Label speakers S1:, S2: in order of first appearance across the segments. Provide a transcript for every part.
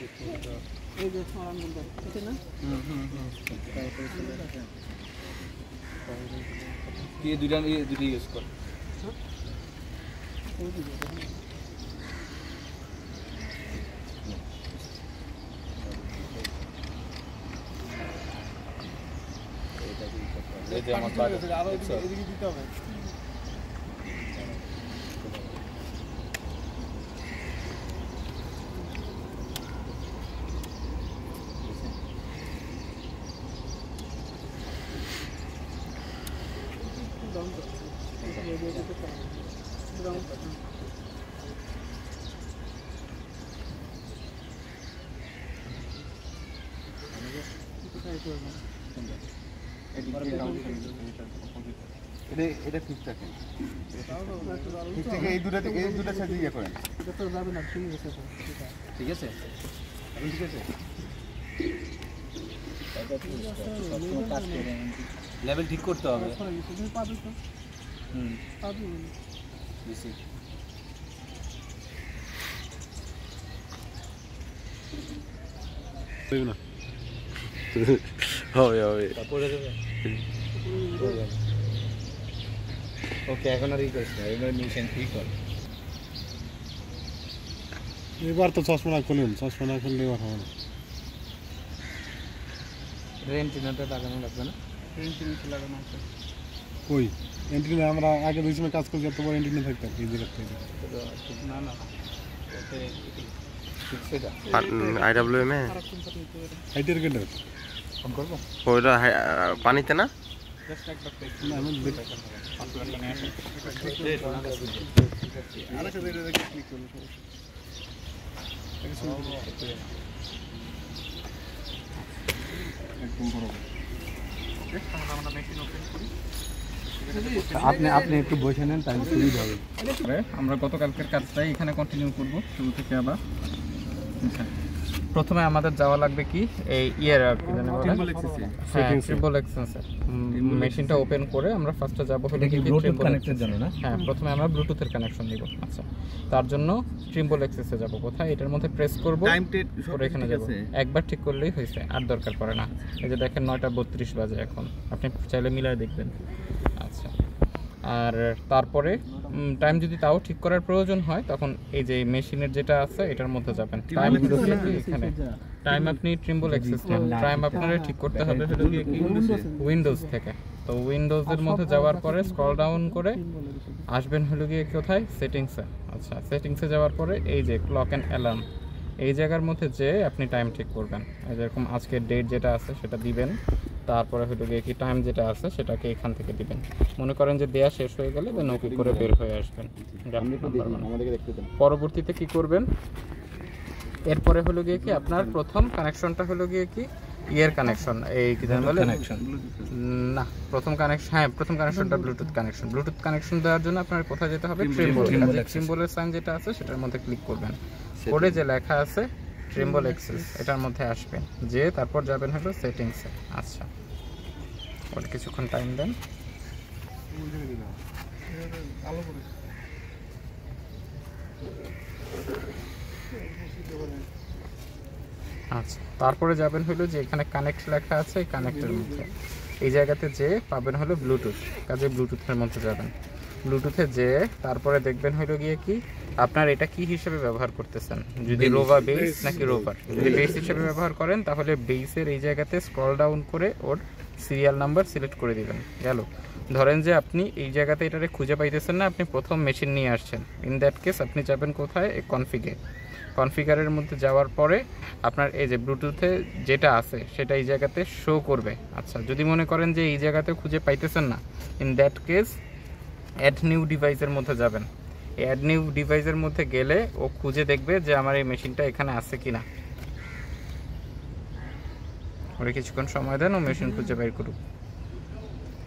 S1: এই যে সরান বন্ধ এটা না
S2: কি দুইটা ইউজ কর এই যে আমার বাড়ি আরো এদিকে দিতে হবে এটা ঠিক থাকে ঠিক থাকে এই দুটো সাইজ ইয়ে করেন এটা তো যাবে না ঠিক আছে ঠিক আছে এখন ঠিক আছে লেভেল ঠিক করতে হবে বেশি
S3: না হবে হবে
S2: পড়ে যাবে ওকে এখন আর রিকোয়েস্ট না এবার মিশন ঠিক কর
S3: এবার তো চশমা না খুলুন চশমা না খুললে এবার হবে না
S2: রেন্টিনাটা লাগানো লাগবে না রেন্টিনা লাগানো আছে
S3: কই এন্ট্রিনে আমরা আগে দুই সময় কাজ করছি এতবার এন্ট্রিনে থাকতাম এই জায়গা থেকে
S2: না না
S4: আইডব্লিউএম এ
S3: হাইটের গেটে
S2: ফোন করবো
S4: ওইটা পানিতে না
S2: জাস্ট একবার
S3: না আমি
S2: আরেকটা দেখে ক্লিক করুন একদম বরাবর ওকে আমরা মেশিন ওপেন করি আপনি একটু বসে নেন তাহলে সুবিধা হবে আমরা গতকালকের কাজটাই এখানে কন্টিনিউ করব শুরু থেকে আবার প্রথমে আমাদের যাওয়া লাগবে কি এই ইয়ার কি জানেন ট্রিপল এক্সেন্স মেশিনটা ওপেন করে আমরা ফার্স্টে যাব হলো কি ব্লুটুথ কানেক্টের জন্য না হ্যাঁ প্রথমে আমরা ব্লুটুথের কানেকশন নিব আচ্ছা তার জন্য ট্রিপল এক্সেসে যাব কোথায় এটার মধ্যে প্রেস করব পরে এখানে যাব একবার ঠিক করলেই হয়েছে আর দরকার পড়ে না এই যে দেখেন 9:32 বাজে এখন আপনি চাইলে মিলায় দেখবেন আচ্ছা আর তারপরে টাইম যদি তাও ঠিক করার প্রয়োজন হয় তখন এই যে মেশিনের যেটা আছে এটার মধ্যে যাবেন টাইম হলো কি এখানে টাইম আপনি ট্রিম্বল অ্যাক্সেস নেন টাইম আপনারা ঠিক করতে হবে হলো কি উইন্ডোজ থেকে তো উইন্ডোজের মধ্যে যাওয়ার পরে স্ক্রল ডাউন করে আসবেন হলো গিয়ে কোথায় সেটিংসে আচ্ছা সেটিংসে যাওয়ার পরে এই যে ক্লক এন্ড অ্যালার্ম এই জায়গার মধ্যে যে আপনি টাইম ঠিক করবেন যেরকম আজকের ডেট যেটা আছে সেটা দিবেন তারপরে হলো গিয়ে কি টাইম যেটা আছে সেটাকে এখান থেকে দিবেন মনে করেন যে দেয়া শেষ হয়ে গেলে দেন ওকে করে বের হয়ে আসবেন আমাদেরকে দেখতে দেন পরবর্তীতে কি করবেন এরপরে হলো গিয়ে কি আপনার প্রথম কানেকশনটা হলো গিয়ে কি ইয়ার কানেকশন এই কি জানেন বলে কানেকশন না প্রথম কানেকশন হ্যাঁ প্রথম কানেকশনটা ব্লুটুথ কানেকশন দেওয়ার জন্য আপনার কোথায় যেতে হবে ট্রিম্বলের সাইন যেটা আছে সেটার মধ্যে ক্লিক করবেন করে যে লেখা আছে ট্রিম্বল এক্সেস এটার মধ্যে আসবেন যে তারপর যাবেন হলো সেটিংসে আচ্ছা ওটা কিছুক্ষণ টাইম দেন আচ্ছা তারপরে যাবেন হলো যে এখানে কানেক্ট লেখা আছে কানেক্টের মধ্যে এই জায়গাতে যে পাবেন হলো ব্লুটুথ কাজে ব্লুটুথের মধ্যে যাবেন ব্লুটুথে যে তারপরে দেখবেন হলো গিয়ে কি আপনার এটা কি হিসেবে ব্যবহার করতেছেন যদি রোভা বেস নাকি রোভার যদি বেস হিসেবে ব্যবহার করেন তাহলে বেসের এই জায়গাতে স্ক্রল ডাউন করে ওর সিরিয়াল নাম্বার সিলেক্ট করে দিবেন গেল ধরেন যে আপনি এই জায়গাতে এটারে খুঁজে পাইতেছেন না আপনি প্রথম মেশিন নিয়ে আসছেন ইন দ্যাট কেস আপনি যাবেন কোথায় কনফিগারের মধ্যে যাওয়ার পরে আপনার এই যে ব্লুটুথে যেটা আছে সেটা এই জায়গাতে শো করবে আচ্ছা যদি মনে করেন যে এই জায়গাতে খুঁজে পাইতেছেন না in that case add new ডিভাইসের মধ্যে যাবেন অ্যাড নিউ ডিভাইসের মধ্যে গেলে ও খুঁজে দেখবে যে আমার এই মেশিনটা এখানে আছে কিনা ওরে কিছুক্ষণ সময় দেন ও মেশিন খুঁজে বের করুক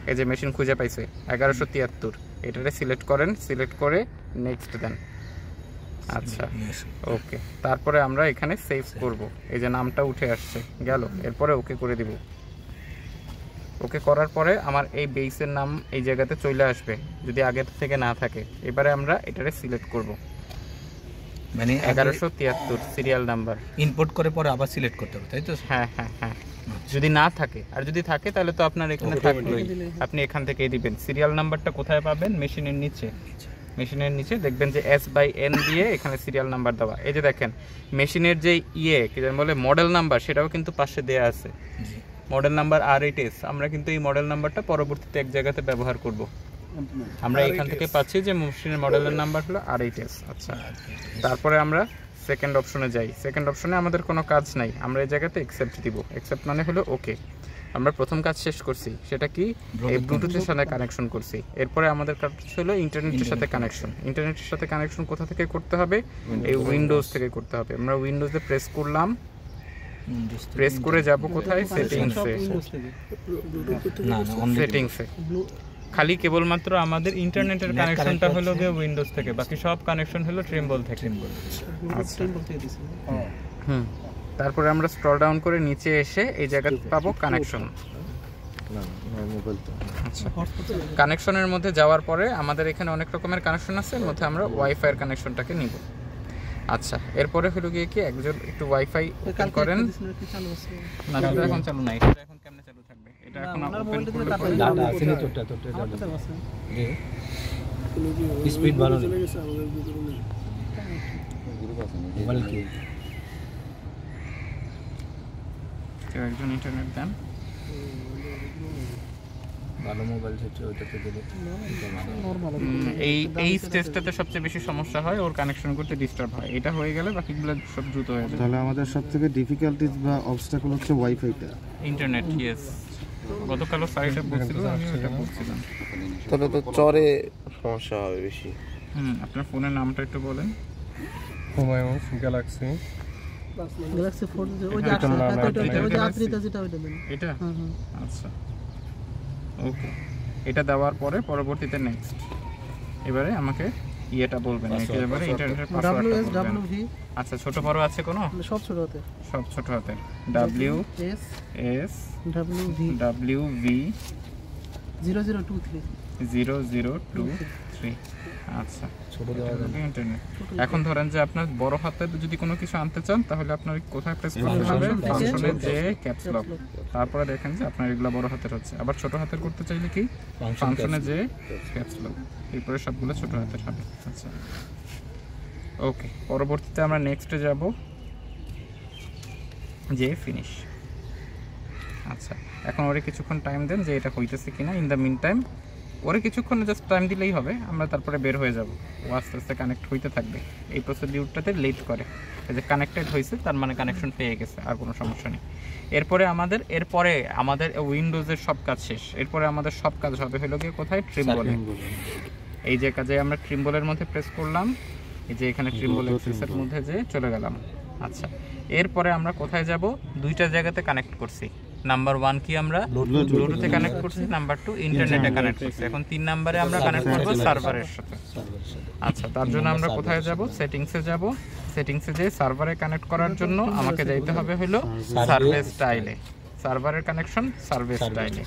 S2: এই যে মেশিন খুঁজে পাইছে 1173 এটারে সিলেক্ট করেন সিলেক্ট করে নেক্সট দেন আচ্ছা ওকে তারপরে আমরা এখানে সেভ করব এই যে নামটা উঠে আসছে গেল এরপরে ওকে করে দিব ওকে করার পরে আমার এই বেসের নাম এই জায়গাতে চলে আসবে যদি আগে থেকে না থাকে এবারে আমরা এটারে সিলেক্ট করব
S1: মানে
S2: 1173 সিরিয়াল নাম্বার
S1: ইনপুট করে পরে আবার সিলেক্ট করতে হবে, তাই তো?
S2: হ্যাঁ হ্যাঁ হ্যাঁ, যদি না থাকে, আর যদি থাকে তাহলে তো আপনার এখানে থাকবেই, আপনি এখান থেকেই দিবেন। সিরিয়াল নাম্বারটা কোথায় পাবেন? মেশিনের নিচে, মেশিনের নিচে দেখবেন যে S/N দিয়ে এখানে সিরিয়াল নাম্বার দেওয়া। এই যে দেখেন মেশিনের যে কি যেন বলে মডেল নাম্বার, সেটাও কিন্তু পাশে দেয়া আছে, মডেল নাম্বার R8S। আমরা কিন্তু এই মডেল নাম্বারটা পরবর্তীতে এক জায়গাতে ব্যবহার করব। আমরা এখান থেকে পাচ্ছি যে মেশিনের মডেলের নাম্বার হলো R8S। আচ্ছা, তারপরে আমরা সেকেন্ড অপশনে যাই। সেকেন্ড অপশনে আমাদের কোনো কাজ নাই, আমরা এই জায়গাতে অ্যাকসেপ্ট দিব। অ্যাকসেপ্ট মানে হলো ওকে। আমরা প্রথম কাজ শেষ করছি, সেটা কি? এই ব্লুটুথের সাথে কানেকশন করছি। এরপরে আমাদের কাজ হলো ইন্টারনেটের সাথে কানেকশন। ইন্টারনেটের সাথে কানেকশন কোথা থেকে করতে হবে? এই উইন্ডোজ থেকে করতে হবে। আমরা উইন্ডোজে প্রেস করলাম, প্রেস করে যাব কোথায়? সেটিংসে। সেটিংসে খালি কেবলমাত্র আমাদের ইন্টারনেটের কানেকশনটা হলো গিয়ে উইন্ডোজ থেকে, বাকি সব কানেকশন হলো ট্রিম্বল থেকে। আচ্ছা, তারপরে আমরা স্ক্রল ডাউন করে নিচে এসে এই জায়গাতে পাবো কানেকশন। আচ্ছা, কানেকশনের মধ্যে যাওয়ার পরে আমাদের এখানে অনেক রকমের কানেকশন আছে, এর মধ্যে আমরা ওয়াইফাই এর কানেকশনটাকে নিব। আচ্ছা, এরপরে হলো গিয়ে কি একজন একটু ওয়াইফাই ওপেন করেন। না, এটা এখন চালু নাই। এটা এখন কেমনে চালু থাকবে? এটা এখন ওপেন করলে
S1: ডাটা আছে না? তোরটা ডাটা স্পিড ভালো নেই। মোবাইল কি
S2: একজন ইন্টারনেট দেন,
S1: ভালো মোবাইল হচ্ছে ওইটাতে দিলে
S2: এই স্টেজটাতে সবচেয়ে বেশি সমস্যা হয়, ওর কানেকশন করতে ডিস্টার্ব হয়। এটা হয়ে গেলে বাকিগুলো সব দ্রুত হয়ে যায়।
S3: তাহলে আমাদের সবথেকে ডিফিকাল্টিজ বা অবস্টাকল হচ্ছে ওয়াইফাইটা,
S2: ইন্টারনেট। ইয়েস, গতকালও সাইটে বলছিল, আমি ওটা বলছিলাম।
S4: তাহলে তো চরে সমস্যা হবে বেশি।
S2: আপনার ফোনের নামটা একটু বলেন।
S3: হুমায়ুন গ্যালাক্সি
S5: গ্যালাক্সি 4 ওই যে আত্রিতা যেটা ওইটা দেন
S2: এটা। আচ্ছা, ওকে, এটা দেওয়ার পরে পরবর্তীতে নেক্সট। এবারে আমাকে ইয়েটা বলবেন, এবারে ইন্টারনেটের পাসওয়ার্ডটা বলবেন।
S5: WSWV।
S2: আচ্ছা, ছোট বড় আছে কোনো?
S5: সব ছোট হাতে,
S2: সব ছোট হাতে। WSWV 0023। আচ্ছা, ছোট দেওয়া ইন্টারনেট। এখন ধরেন যে আপনার বড় হাতের যদি কোনো কিছু আনতে চান, তাহলে আপনার কোথায় প্রেস করতে হবে? ফাংশনে যে ক্যাপস লক। তারপরে দেখেন যে আপনার এগুলা বড় হাতের হচ্ছে। আবার ছোট হাতের করতে চাইলে কি? ফাংশনে যে ক্যাপস লক। এরপরে সবগুলো ছোট হাতের হবে। আচ্ছা, ওকে, পরবর্তীতে আমরা নেক্সটে যাব, যে ফিনিশ। আচ্ছা, এখন ওরে কিছুক্ষণ টাইম দেন যে এটা হইতেছে কিনা। ইন দ্য মিন টাইম ওরে কিছুক্ষণ জাস্ট টাইম দিলেই হবে, আমরা তারপরে বের হয়ে যাব। ও আস্তে আস্তে কানেক্ট হইতে থাকবে। এই প্রসিডিউরটাতে লেট করে, এই যে কানেক্টেড হয়েছে তার মানে কানেকশন পেয়ে গেছে, আর কোনো সমস্যা নেই। এরপরে আমাদের উইন্ডোজের সব কাজ শেষ। এরপরে আমাদের সব কাজ হবে হলো গিয়ে কোথায়? ট্রিম্বলে। এই যে কাজে আমরা ট্রিম্বলের মধ্যে প্রেস করলাম, এই যে এখানে ট্রিম্বল অ্যাক্সেসের মধ্যে যে চলে গেলাম। আচ্ছা, এরপরে আমরা কোথায় যাব? দুইটা জায়গাতে কানেক্ট করছি। নাম্বার 1 কি? আমরা ব্লুটুথে কানেক্ট করছি। নাম্বার 2 ইন্টারনেটে কানেক্ট করছি। এখন 3 নম্বরে আমরা কানেক্ট করব সার্ভারের সাথে। আচ্ছা, তার জন্য আমরা কোথায় যাব? সেটিংসে যাব। সেটিংসে যে সার্ভারে কানেক্ট করার জন্য আমাকে যাইতে হবে হলো সার্ভিস স্টাইলে। সার্ভারের কানেকশন সার্ভিস স্টাইলে।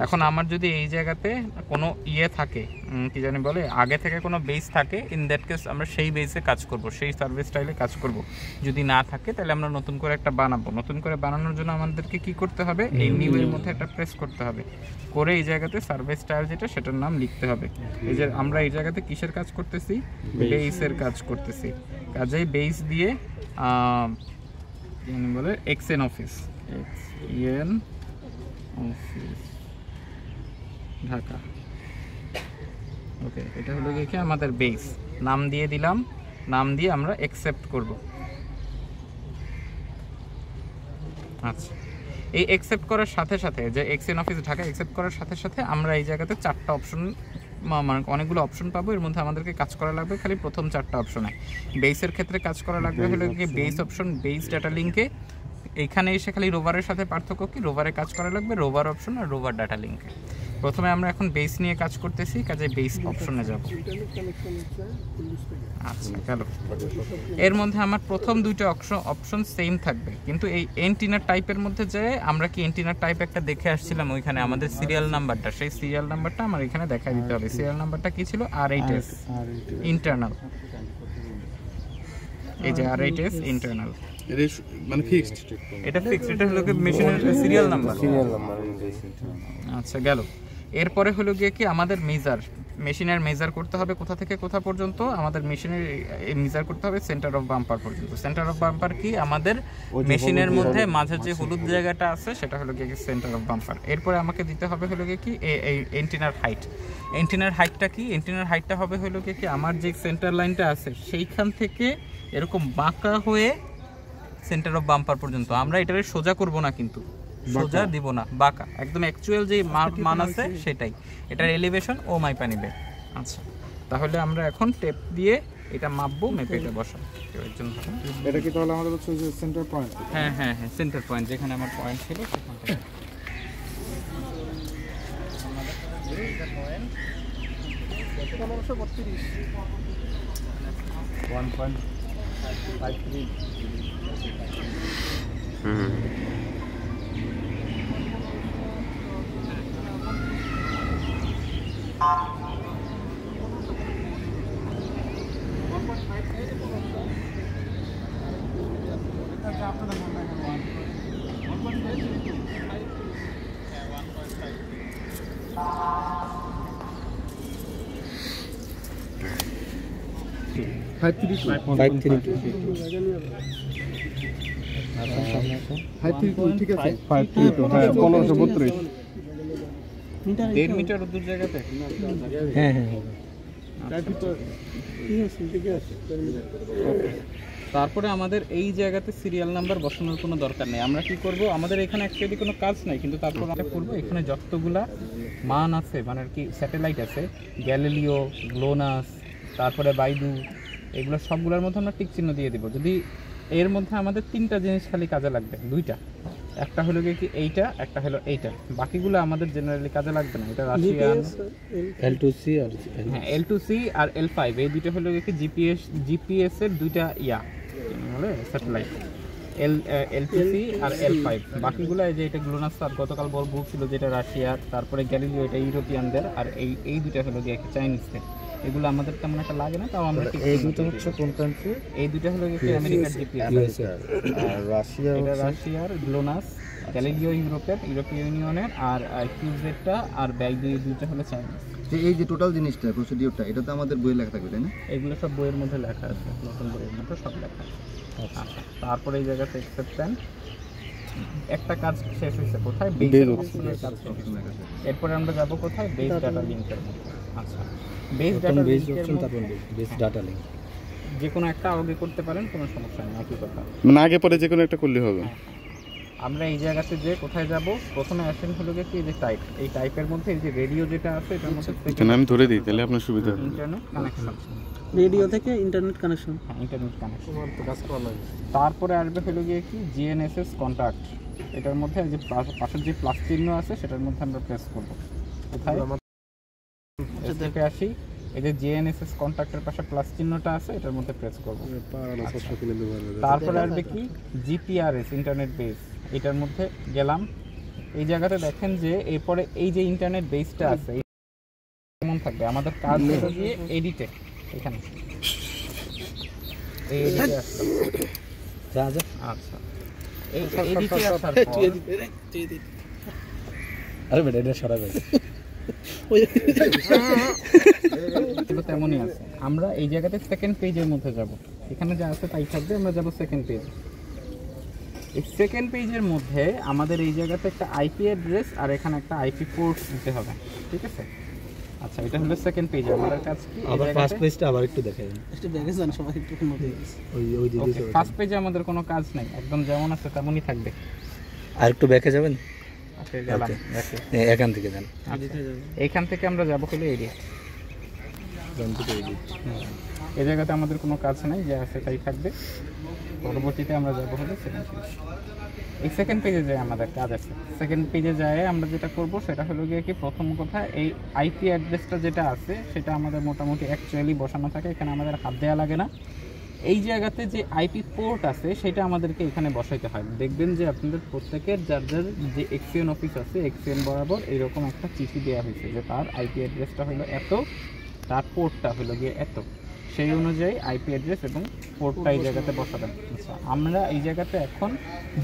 S2: এখন আমার যদি এই জায়গাতে কোনো থাকে, কি জানি বলে, আগে থেকে কোনো বেস থাকে, ইন দ্যাট কেস আমরা সেই বেসে কাজ করব, সেই সার্ভিস স্টাইলে কাজ করব। যদি না থাকে তাহলে আমরা নতুন করে একটা বানাবো। নতুন করে বানানোর জন্য আমাদেরকে কি করতে হবে? এই নিউ এর মধ্যে একটা প্রেস করতে হবে, করে এই জায়গাতে সার্ভিস স্টাইল যেটা সেটার নাম লিখতে হবে। এই যে আমরা এই জায়গাতে কিসের কাজ করতেছি? বেসের কাজ করতেছি। কাজেই বেস দিয়ে বলে XEN office, XEN office Dhaka. Okay, এটা হলো কি আমাদের বেস। নাম দিয়ে দিলাম, নাম দিয়ে আমরা অ্যাকসেপ্ট করব। আচ্ছা, এই অ্যাকসেপ্ট করার সাথে সাথে যে XN অফিস ঢাকা অ্যাকসেপ্ট করার সাথে সাথে আমরা এই জায়গাতে 4টা অপশন, মানে অনেকগুলো অপশন পাবো। এর মধ্যে আমাদেরকে কাজ করা লাগবে খালি প্রথম 4টা অপশনে। বেসের ক্ষেত্রে কাজ করা লাগবে হলো কি বেস অপশন, বেস ডাটা লিঙ্কে। এইখানে এসে খালি রোভারের সাথে পার্থক্য কি? রোভারে কাজ করা লাগবে রোভার অপশন আর রোভার ডাটা লিঙ্কে। প্রথমে আমরা এখন বেস নিয়ে কাজ করতেছি, কাজে বেস অপশনে যাব। আচ্ছা, গেল। এর মধ্যে আমার প্রথম 2টা অপশন সেম থাকবে, কিন্তু এই এন্টিনার টাইপের মধ্যে যে আমরা কি এন্টিনার টাইপ একটা দেখে আসছিলাম ওইখানে, আমাদের সিরিয়াল নাম্বারটা, সেই সিরিয়াল নাম্বারটা আমার এখানে দেখাই দিতে হবে। সিরিয়াল নাম্বারটা কি ছিল? R8S internal. এই যে RHS ইন্টারনাল,
S3: এটা মানে ফিক্সড,
S2: এটা ফিক্সড, এটা হলো কি মেশিনের সিরিয়াল নাম্বার। আচ্ছা গেল। এরপরে হলো গিয়ে কি আমাদের মেশিনের মেজার করতে হবে কোথা থেকে কোথা পর্যন্ত। আমাদের মেশিনের মেজার করতে হবে সেন্টার অফ বাম্পার পর্যন্ত। সেন্টার অফ বাম্পার কি আমাদের মেশিনের মধ্যে মাঝে যে হলুদ জায়গাটা আছে সেটা হলো গিয়ে সেন্টার অফ বাম্পার। এরপরে আমাকে দিতে হবে হলো গিয়ে কি এই এন্টিনার হাইট। এন্টিনার হাইটটা কি? এন্টিনার হাইটটা হবে হলো গিয়ে কি আমার যে সেন্টার লাইনটা আছে সেইখান থেকে এরকম বাঁকা হয়ে সেন্টার অফ বাম্পার পর্যন্ত। আমরা এটারে সোজা করব না, কিন্তু সোজা দিব না, বাঁকা একদম অ্যাকচুয়াল যে মান আছে সেটাই। এটার এলিভেশন ও মাইপা নিবে। আচ্ছা, তাহলে আমরা এখন টেপ দিয়ে এটা মাপবো, মেপে এটা বসাবো।
S3: এটা কি তাহলে আমাদের হচ্ছে যে সেন্টার পয়েন্ট?
S2: হ্যাঁ হ্যাঁ হ্যাঁ, সেন্টার পয়েন্ট, যেখানে আমার পয়েন্ট ছিল সেখান থেকে।
S3: ঠিক আছে 532 হ্যাঁ 1532
S2: 1.5 মিটার দূর জায়গাতে।
S1: হ্যাঁ হ্যাঁ হ্যাঁ।
S2: তারপরে আমাদের এই জায়গাতে সিরিয়াল নাম্বার বসানোর কোনো দরকার নেই। আমরা কি করব, আমাদের এখানে অ্যাকচুয়ালি কোনো কাজ নাই, কিন্তু তারপর আমরা করব এখানে যতগুলা মান আছে, মানে আর কি স্যাটেলাইট আছে, গ্যালিলিও, গ্লোনাস, তারপরে বাইদু, এগুলো সবগুলোর মধ্যে আমরা টিক চিহ্ন দিয়ে দিব। যদি এর মধ্যে আমাদের 3টা জিনিস খালি কাজে লাগবে, 2টা, একটা হলো কি এইটা, একটা হলো এইটা, বাকিগুলো আমাদের জেনারেলি কাজে লাগবে না। এটা রাশিয়ান
S1: L2C আর
S2: হ্যাঁ L2C আর L5, এই দুইটা হলো কি জিপিএস এর দুইটা বলে স্যাটেলাইট, L2C আর L5। বাকিগুলো এই যে এটা গ্লোনাস আর গতকাল বলছিল যেটা রাশিয়ার, তারপরে গ্যালিলিও এটা ইউরোপিয়ানদের, আর এই দুইটা হলো কি চাইনিজদের। এগুলো আমাদের তেমন একটা লাগে না, তাও আমরা
S1: এই দুটো হচ্ছে কোন কান্ট্রি?
S2: এই দুইটা হলো কি আমেরিকার জিপিএস,
S1: আর রাশিয়া
S2: এটা রাশিয়ার গ্লোনাস, গ্যালিলিও ইউরোপীয় ইউনিয়নের, আর কিউজেটটা আর বাইদু, এই দুইটা হলো চাইনিজ।
S6: যে এই যে টোটাল জিনিসটা প্রসিডিওরটা এটা তো আমাদের বইয়ে লেখা থাকবে তাই না?
S2: এগুলো সব বইয়ের মধ্যে লেখা আছে, নতুন বইয়ের মধ্যে সব লেখা আছে। আচ্ছা, তারপরে এই জায়গাতে অ্যাকসেপ্টেন্স একটা কাজ শেষ হয়েছে, কোথায় বেস কাজ শেষ হয়েছে। এরপরে আমরা যাব কোথায়, বেস ডাটা লিংকের মধ্যে। আচ্ছা, বেস ডাটা লিংকের
S1: তারপর বেস ডাটা লিংক
S2: যে কোনো একটা আগে করতে পারেন, কোনো সমস্যা নেই, একই কথা।
S3: মানে আগে পরে যে কোনো একটা করলে হবে।
S2: আমরা এই জায়গাতে যে কোথায় যাব, প্রথমে আসেন হলো কি এই যে টাইপ, এই টাইপের মধ্যে এই যে রেডিও যেটা আছে এটার মধ্যে
S3: আমি ধরে দিই তাহলে আপনার সুবিধা হবে।
S2: ইন্টারনেট কানেকশন,
S5: রেডিও থেকে ইন্টারনেট কানেকশন,
S2: হ্যাঁ ইন্টারনেট কানেকশন। তারপরে আসবে হলো গিয়ে কি জিএনএসএস কন্ট্যাক্ট, এটার মধ্যে যে পাশের যে প্লাস চিহ্ন আছে সেটার মধ্যে আমরা প্রেস করব। কোথায় এসে আসি, এই যে জিএনএসএস কন্ট্যাক্টের পাশে প্লাস চিহ্নটা আছে এটার মধ্যে প্রেস করব। তারপরে আসবে কি জিপিআরএস ইন্টারনেট বেস, এটার মধ্যে গেলাম। এই জায়গাতে দেখেন যে এরপরে এই যে ইন্টারনেট বেসটা আছে কেমন থাকবে, আমাদের কাজ হলো গিয়ে এডিটে, এখানে এই এডিটে আসবে। আচ্ছা, এই এডিটে আসার পর
S1: আরে বেটা এটা সরাবে
S2: তেমনই আছে। আমরা এই জায়গাতে সেকেন্ড পেজের মধ্যে যাব, এখানে যা আছে তাই থাকবে, আমরা যাব সেকেন্ড পেজ। এই সেকেন্ড পেজের মধ্যে আমাদের এই জায়গাতে একটা আইপি অ্যাড্রেস আর এখানে একটা আইপি পোর্ট দিতে হবে, ঠিক আছে? আচ্ছা, এটা হলো সেকেন্ড পেজ। আমাদের কাজ কি,
S1: আবার ফার্স্ট পেজটা আবার একটু দেখাই,
S5: একটু ব্যাগে যান সবাই, একটু মধ্যে
S1: ওই দিকে
S2: ফার্স্ট পেজে আমাদের কোনো কাজ নাই, একদম যেমন আছে তেমনই থাকবে।
S1: আর একটু ব্যাকে যাবেন,
S2: আচ্ছা গেলাম,
S1: এখান থেকে যান,
S2: এইখান থেকে আমরা যাব হলো এডিট। এই জায়গাতে আমাদের কোনো কাজ নাই, যা আছে তাই থাকবে। পরবর্তীতে আমরা যাব হলো সেকেন্ড পেজ। এই সেকেন্ড পেজে যায় আমাদের কাজ আছে। সেকেন্ড পেজে যায় আমরা যেটা করব সেটা হলো গিয়ে কি, প্রথম কথা এই আইপি অ্যাড্রেসটা যেটা আছে সেটা আমাদের মোটামুটি অ্যাকচুয়ালি বসানো থাকে, এখানে আমাদের হাত দেওয়া লাগে না। এই জায়গাতে যে আইপি পোর্ট আছে সেটা আমাদেরকে এখানে বসাইতে হয়। দেখবেন যে আপনাদের প্রত্যেকের যার যার যে এক্সিএন অফিস আছে, এক্সিএন বরাবর এইরকম একটা চিঠি দেওয়া হয়েছে যে তার আইপি অ্যাড্রেসটা হলো এত, তার পোর্টটা হলো গিয়ে এত। সেই অনুযায়ী আইপি অ্যাড্রেস এবং পোর্টটা এই জায়গাতে বসাবেন। আচ্ছা, আমরা এই জায়গাতে এখন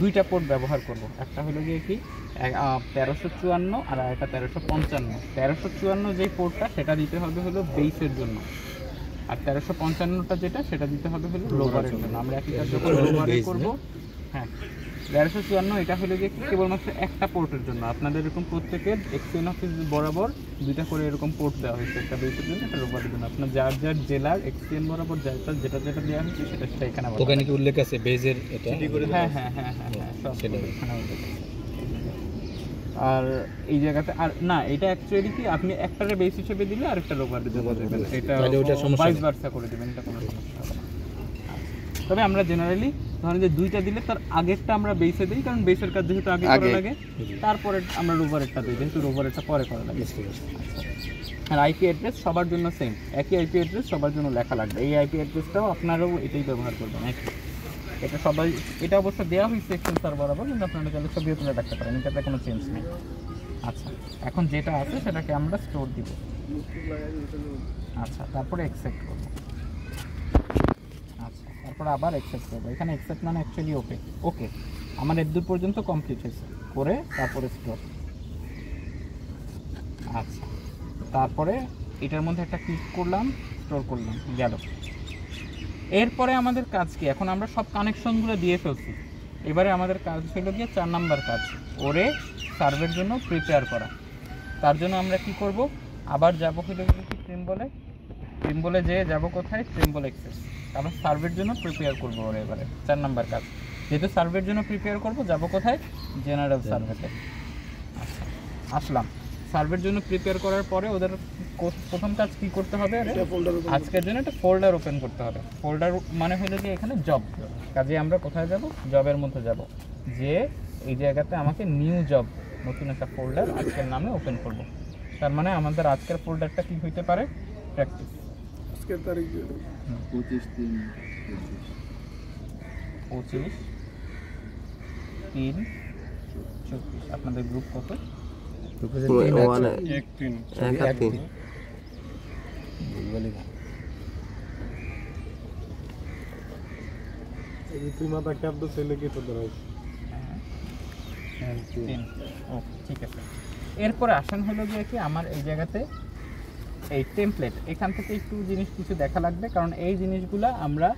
S2: দুইটা পোর্ট ব্যবহার করব। একটা হলো গিয়ে কি 1354 আর একটা 1355। 1354 যেই পোর্টটা সেটা দিতে হবে হলো বেসের জন্য, আর 1355টা যেটা সেটা দিতে হবে হলো রোভারের জন্য। আমরা একই কাজ যখন রোভারে করব, হ্যাঁ 1354 এটা হলো যে কেবলমাত্র একটা পোর্টের জন্য। আপনাদের এরকম প্রত্যেকের এক্সচেঞ্জ অফিস বরাবর দুইটা করে এরকম পোর্ট দেওয়া হয়েছে, একটা বেসের জন্য একটা রোভারের জন্য। আপনার যার যার জেলার এক্সচেঞ্জ বরাবর যেটা যেটা দেওয়া হয়েছে সেটা সেটা এখানে বলা
S1: ওখানে কি উল্লেখ আছে বেজের এটা?
S2: হ্যাঁ হ্যাঁ হ্যাঁ হ্যাঁ হ্যাঁ সব এখানে উল্লেখ আছে। আর এই জায়গাতে আর না, এটা অ্যাকচুয়ালি কি আপনি একটারে বেস হিসেবে দিলে আরেকটা রোভারের জন্য দেবেন, এটা ভাইস ভার্সা করে দেবেন, এটা কোনো সমস্যা হবে না। তবে আমরা জেনারেলি ধরেন যে দুইটা দিলে তার আগেরটা আমরা বেসে দিই, কারণ বেসের কাজ যেহেতু আগে করা লাগে, তারপরে আমরা রোভারেরটা দিই যেহেতু রোভারেরটা পরে করা লাগে। আর আইপি অ্যাড্রেস সবার জন্য সেম, একই আইপি অ্যাড্রেস সবার জন্য লেখা লাগবে। এই আইপি অ্যাড্রেসটাও আপনারাও এটাই ব্যবহার করবেন একই। এটা সবাই, এটা অবশ্য দেওয়া হয়েছে এক্সচেঞ্জ বরাবর, কিন্তু আপনারা চাইলে ছবিও তুলে রাখতে পারেন, এটাতে কোনো চেঞ্জ নেই। আচ্ছা, এখন যেটা আছে সেটাকে আমরা স্টোর দিব। আচ্ছা, তারপরে অ্যাকসেপ্ট করব। আচ্ছা, তারপরে আবার অ্যাকসেপ্ট করবো। এখানে অ্যাকসেপ্ট মানে অ্যাকচুয়ালি ওকে। ওকে, আমার এর দূর পর্যন্ত কমপ্লিট হয়েছে, করে তারপরে স্টোর। আচ্ছা, তারপরে এটার মধ্যে একটা ক্লিক করলাম, স্টোর করলাম, গেল। এরপরে আমাদের কাজ কি? এখন আমরা সব কানেকশনগুলো দিয়ে ফেলছি, এবারে আমাদের কাজ হলো গিয়ে 4 নাম্বার কাজ, ওরে সার্ভের জন্য প্রিপেয়ার করা। তার জন্য আমরা কি করব? আবার যাব হলো কি ট্রিম্বলে যেয়ে যাব কোথায়? ট্রিম্বল অ্যাক্সেস। আমরা সার্ভের জন্য প্রিপেয়ার করব ওরে এবারে 4 নাম্বার কাজ। যেহেতু সার্ভের জন্য প্রিপেয়ার করব, যাব কোথায়? জেনারেল সার্ভেতে। আচ্ছা, আসলাম। সার্ভের জন্য প্রিপেয়ার করার পরে ওদের প্রথম কাজ কি করতে হবে? আজকের জন্য একটা ফোল্ডার ওপেন করতে হবে। ফোল্ডার মানে হলো যে এখানে জব, কাজে আমরা কোথায় যাব? জবের মধ্যে যাব, যে এই জায়গাতে আমাকে নিউ জব, নতুন একটা ফোল্ডার আজকের নামে ওপেন করব। তার মানে আমাদের আজকের ফোল্ডারটা কি হইতে পারে? প্র্যাকটিস।
S3: আজকের তারিখ
S2: 25/3/24। আপনাদের গ্রুপ কত?
S3: তুই মাথা ক্যাপ তো ছেলে কি তোদের হয়?
S2: ঠিক আছে। এরপরে আসেন হলো গিয়ে কি আমার এই জায়গাতে এই টেমপ্লেট, এখান থেকে একটু জিনিস কিছু দেখা লাগবে, কারণ এই জিনিসগুলো আমরা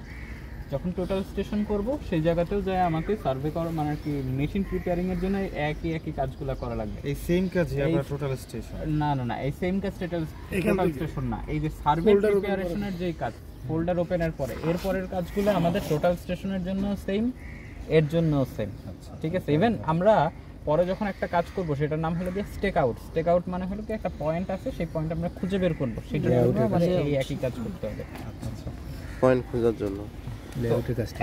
S2: যখন টোটাল স্টেশন করব সেই জায়গাতেও যায় আমাকে সার্ভে করা, মানে কি মেশিন প্রিপেয়ারিং এর জন্য একই কাজগুলো করা লাগবে।
S1: এই সেম কাজই আবার টোটাল স্টেশন?
S2: না, এই সেম কাজ টোটাল স্টেশন না, এই যে সার্ভে প্রিপারেশনের যে কাজ, ফোল্ডার ওপেনের পরে এরপরের কাজগুলো আমাদের টোটাল স্টেশনের জন্য সেম, এর জন্য সেম। ঠিক আছে। ইভেন আমরা পরে যখন একটা কাজ করব সেটার নাম হলো গিয়ে স্টেক আউট। স্টেক আউট মানে হলো কি একটা পয়েন্ট আছে, সেই পয়েন্ট আমরা খুঁজে বের করব, সেটার জন্য মানে এই একই কাজ করতে হবে। আচ্ছা,
S4: পয়েন্ট খোঁজার জন্য।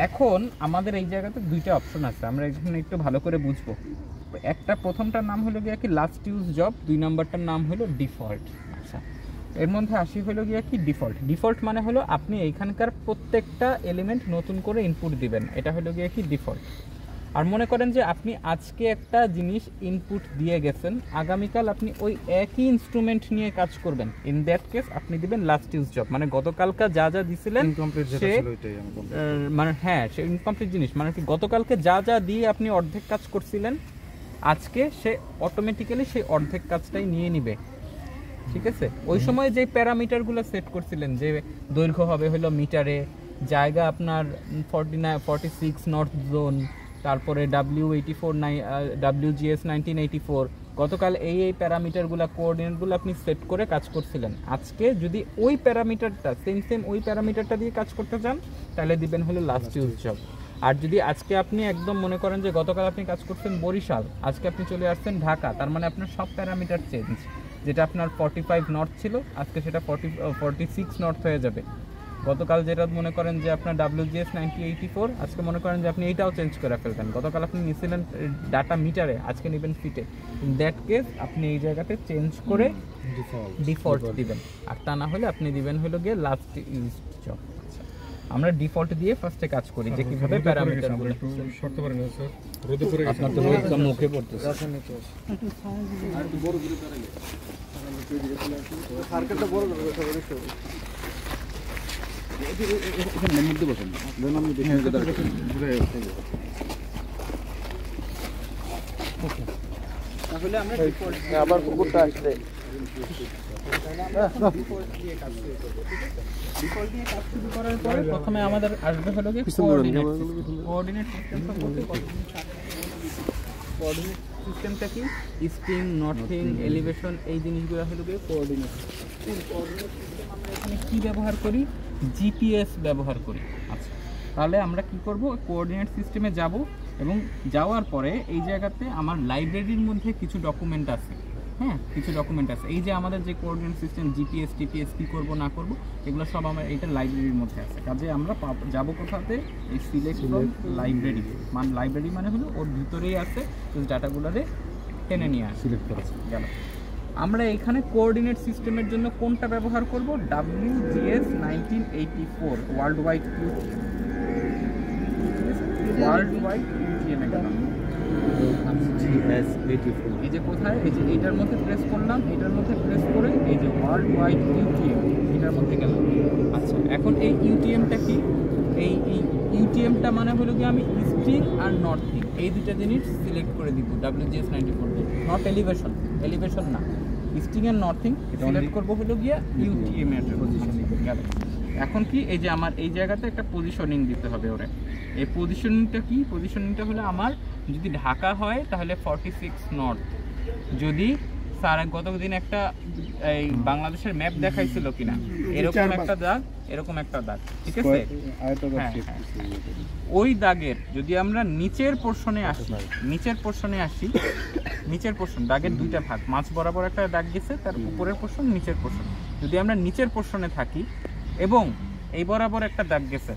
S2: এখন আমাদের এই জায়গাতে দুইটা অপশন আছে, আমরা এখানে একটু ভালো করে বুঝবো। একটা প্রথমটার নাম হলো গিয়ে কি লাস্ট ইউজ জব, 2 নাম্বারটার নাম হলো ডিফল্ট। আচ্ছা, এর মধ্যে আসি হলো গিয়ে কি ডিফল্ট। ডিফল্ট মানে হলো আপনি এইখানকার প্রত্যেকটা এলিমেন্ট নতুন করে ইনপুট দিবেন, এটা হলো গিয়ে কি ডিফল্ট। আর মনে করেন যে আপনি আজকে একটা জিনিস ইনপুট দিয়ে গেছেন, আগামীকাল আপনি ওই একই ইনস্ট্রুমেন্ট নিয়ে কাজ করবেন, ইন দ্যাট কেস আপনি দিবেন লাস্ট ইউজ জব। মানে গতকালকে যা দিছিলেন মানে হ্যাঁ সে ইনকমপ্লিট জিনিস, মানে কি গতকালকে যা দিয়ে আপনি অর্ধেক কাজ করছিলেন, আজকে সে অটোমেটিক্যালি সেই অর্ধেক কাজটাই নিয়ে নিবে। ঠিক আছে। ওই সময় যে প্যারামিটারগুলো সেট করছিলেন, যে দৈর্ঘ্য হবে হলো মিটারে, জায়গা আপনার 46 নর্থ জোন, তারপরে WGS 1984, গতকাল এই প্যারামিটারগুলো কোঅর্ডিনেটগুলো আপনি সেট করে কাজ করছিলেন। আজকে যদি ওই প্যারামিটারটা সেম ওই প্যারামিটারটা দিয়ে কাজ করতে চান, তাহলে দিবেন হলো লাস্ট ইউজ জব। আর যদি আজকে আপনি একদম মনে করেন যে গতকাল আপনি কাজ করছেন বরিশাল, আজকে আপনি চলে আসছেন ঢাকা, তার মানে আপনার সব প্যারামিটার চেঞ্জ। যেটা আপনার 45 নর্থ ছিল, আজকে সেটা 46 নর্থ হয়ে যাবে। গতকাল যেটা মনে করেন যে আপনার WGS 1984, আজকে মনে করেন যে আপনি এইটাও চেঞ্জ করে ফেলবেন। গতকাল আপনি নিয়েছিলেন ডাটা মিটারে, আজকে নেবেন ফিটে। ইন দ্যাট কেস আপনি এই জায়গাতে চেঞ্জ করে ডিফল্ট দিবেন, আর তা না হলে আপনি দিবেন হলো গিয়ে লাস্ট ইউজ জব। আমরা ডিফল্ট দিয়ে ফার্স্টে কাজ করি, যে কিভাবে প্যারামিটারগুলো
S3: শর্ত পারেন স্যার, রোদে পড়ে গেছে,
S1: আপনার তো রোদ মুখে পড়তেছে।
S3: সার্কেটটা বড় করে
S6: এখানে মধ্যে বসেন ধরুন আমি দেখি
S2: তাহলে আমরা
S4: আবার কুকুরটা আসছে।
S2: প্রথমে আমাদের আসবে হলো কি কোঅর্ডিনেট সিস্টেম সম্পর্কে কোঅর্ডিনেট সিস্টেমটা কি ইস্টিং নর্থিং এলিভেশন এই জিনিসগুলো হলো কি কোঅর্ডিনেট সিস্টেম। আমরা এখানে কি ব্যবহার করি? জিপিএস ব্যবহার করি। আচ্ছা, তাহলে আমরা কি করব? কোঅর্ডিনেট সিস্টেমে যাব এবং যাওয়ার পরে এই জায়গাতে আমার লাইব্রেরির মধ্যে কিছু ডকুমেন্ট আছে। হ্যাঁ, কিছু ডকুমেন্ট আছে। এই যে আমাদের যে কোঅর্ডিনেট সিস্টেম জিপিএস টিপিএস কী করবো না করবো এগুলো সব আমার এইটা লাইব্রেরির মধ্যে আছে। কাজে আমরা যাব কোথাতে? এই সিলেক্ট ফ্রম লাইব্রেরি। লাইব্রেরি মানে হলো ওর ভিতরেই আছে ডাটাগুলোরে টেনে নিয়ে আসে। সিলেক্ট করেছে গেল। আমরা এখানে কোঅর্ডিনেট সিস্টেমের জন্য কোনটা ব্যবহার করব? WGS 1984 world wide UTM. World wide UTM এটা এই যে কোথায়? এই যে এইটার মধ্যে প্রেস করলাম, এটার মধ্যে প্রেস করে এই যে ওয়ার্ল্ড ওয়াইড ইউটিএম এটার মধ্যে গেলাম। আচ্ছা, এখন এই ইউটিএমটা কি? এই ইউটিএমটা মানে হলো কি আমি ইস্টিং আর নর্থিং এই দুটো জিনিস সিলেক্ট করে দিব WGS 94 নট এলিভেশন, এলিভেশন না, ইস্টিং আর নর্থিং সিলেক্ট করবো হলো গিয়া ইউটিএম এর গেল। এখন কি এই যে আমার এই জায়গাতে একটা পজিশনিং দিতে হবে ওরে। এই পজিশনিংটা কি? পজিশনিংটা হলো আমার যদি ঢাকা হয় তাহলে 46 নর্থ। যদি স্যার গতদিন একটা এই বাংলাদেশের ম্যাপ দেখাইছিল কিনা, এরকম একটা দাগ, এরকম একটা দাগ, ঠিক আছে? ওই দাগের যদি আমরা নিচের পোর্শনে আসি, নিচের পোর্শন দাগের দুইটা ভাগ, মাঝ বরাবর একটা দাগ গেছে, তার উপরের পোর্শন নিচের পোর্শন। যদি আমরা নিচের পোর্শনে থাকি এবং এই বরাবর একটা দাগ গেছে,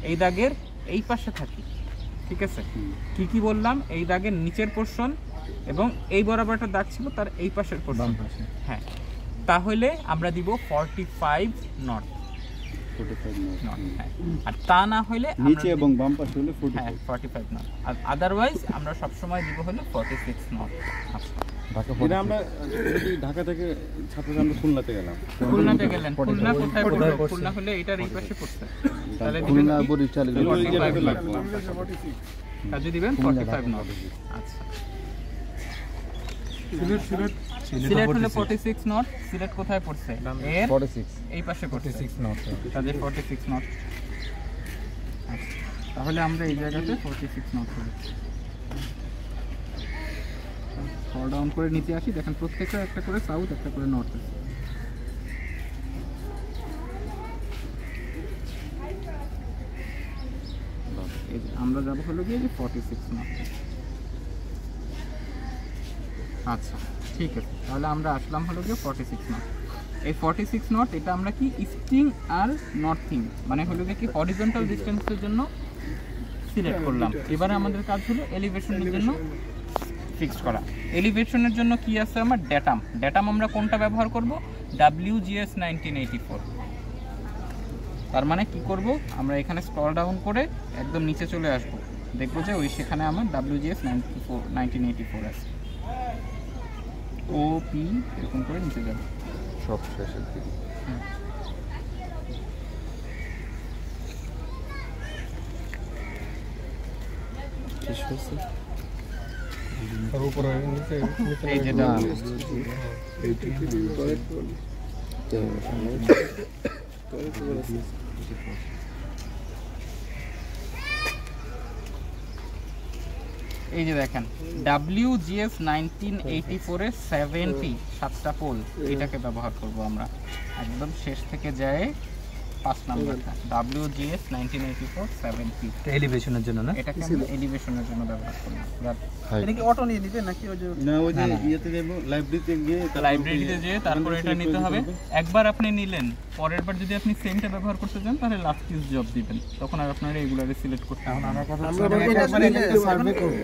S2: এই দাগের এই পাশে থাকি, ঠিক আছে? কি বললাম? এই দাগের নিচের পোর্শন এবং এই বরাবর একটা দাগ ছিল তার এই পাশের পোর্শন। হ্যাঁ, তাহলে আমরা দিব 45 নর্থ। আর তা না হলে
S6: নিচে এবং বাম পাশে হলে
S2: 45 নর্থ। আর আদারওয়াইজ আমরা সব সময় দিব হলো 46 নর্থ। আচ্ছা,
S6: এটা আমরা ঢাকা থেকে ছাত্ররা আমরা খুলনাতে গেলাম।
S2: খুলনাতে গেলেন, খুলনা কোথায় পড়বে? খুলনা হলে এটার এই পাশে পড়ছে, তাহলে দিবেন
S6: খুলনা বরিশাল
S2: কাজে দিবেন 45 নর্থ। আচ্ছা, সিলেট হলো 46 নর্থ। সিলেট কোথায় পড়ছে? এর
S1: 46
S2: এই পাশে পড়ছে
S1: 46 নর্থ।
S2: কাজে 46 নর্থ। আচ্ছা, তাহলে আমরা এই জায়গাতে 46 নর্থ হবে। স্ক্রল ডাউন করে নিচে আসি, দেখেন প্রত্যেকটা একটা করে সাউথ, একটা করে নর্থ আছে। আমরা যাবো হলো গিয়ে 46 নর্থ। আচ্ছা, ঠিক আছে, তাহলে আমরা আসলাম হলো গিয়ে 46 নট। এই 46 নট এটা আমরা কি ইস্টিং আর নর্থিং মানে হলো গিয়ে কি হরিজন্টাল ডিসটেন্সের জন্য সিলেক্ট করলাম। এবারে আমাদের কাজ হলো এলিভেশনের জন্য ফিক্সড করা। এলিভেশনের জন্য কি আছে আমার? ডেটাম আমরা কোনটা ব্যবহার করব? WGS 1984। তার মানে কি করব? আমরা এখানে স্ক্রল ডাউন করে একদম নিচে চলে আসব, দেখবো যে ওই সেখানে আমার WGS 1984 আছে। OP এরকম করে নিচে যাবে
S4: সব শেষের দিকে।
S2: এই যেটা এই যে দেখেন WGS 1984 এর 7টা পোল, এটাকে ব্যবহার করব আমরা একদম শেষ থেকে যায় 5 নাম্বারটা WGS 1984 7P
S1: এলিভেশনের জন্য না?
S2: এটাকে আমরা এলিভেশনের জন্য ব্যবহার করলাম।
S5: এটা কি অটো নিয়ে নিবে নাকি ওই যে
S6: না ওই যে ইয়েতে যাব
S2: লাইব্রেরিতে যেয়ে তারপরে এটা নিতে হবে। একবার আপনি নিলেন, পরের বার যদি আপনি সেমটা ব্যবহার করতে চান তাহলে লাস্ট ইউজ জব দিবেন, তখন আর আপনারা এগুলাকে সিলেক্ট করতে হবে।
S7: আমরা কথা সার্ভে করব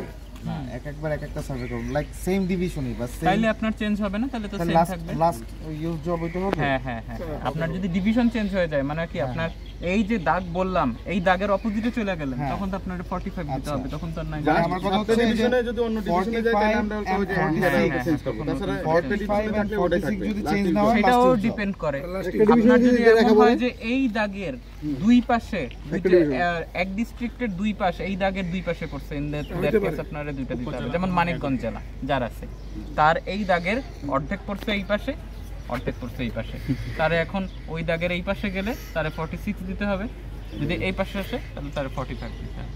S7: না, একবার একটা সার্ভে করব লাইক সেম ডিভিশনই বাস সেম।
S2: তাইলে আপনার চেঞ্জ হবে না, তাহলে তো সেম থাকবে।
S7: লাস্ট ইউজ জব হইতে হবে।
S2: হ্যাঁ, আপনার যদি ডিভিশন চেঞ্জ হয়ে যায় মানে কি আপনার এই যে দাগ বললাম এই দাগের অপোজিটে চলে গেলেন তখন তো আপনার 45 দিতে হবে, তখন তো আর নাই।
S3: আমার কথা হচ্ছে ডিভিশনে যদি অন্য ডিভিশনে যায় তাহলে আমরা ওই যে চেঞ্জ করব। তাছাড়া 45 and 46 যদি চেঞ্জ না হয়
S2: সেটাও ডিপেন্ড করে। আপনার যদি এরকম হয় যে এই দাগের দুই পাশে এক ডিস্ট্রিক্টের দুই পাশে এই দাগের দুই পাশে করছে, ইন দ্যাট কেস আপনারা দুইটা দিতে হবে। যেমন মানিকগঞ্জ জেলা যার আছে তার এই দাগের অর্ধেক পড়ছে এই পাশে, অর্ধেক পড়ছে এই পাশে, তারে এখন ওই দাগের এই পাশে গেলে তারে 46 দিতে হবে, যদি এই পাশে আসে তাহলে তারে 45 দিতে হবে।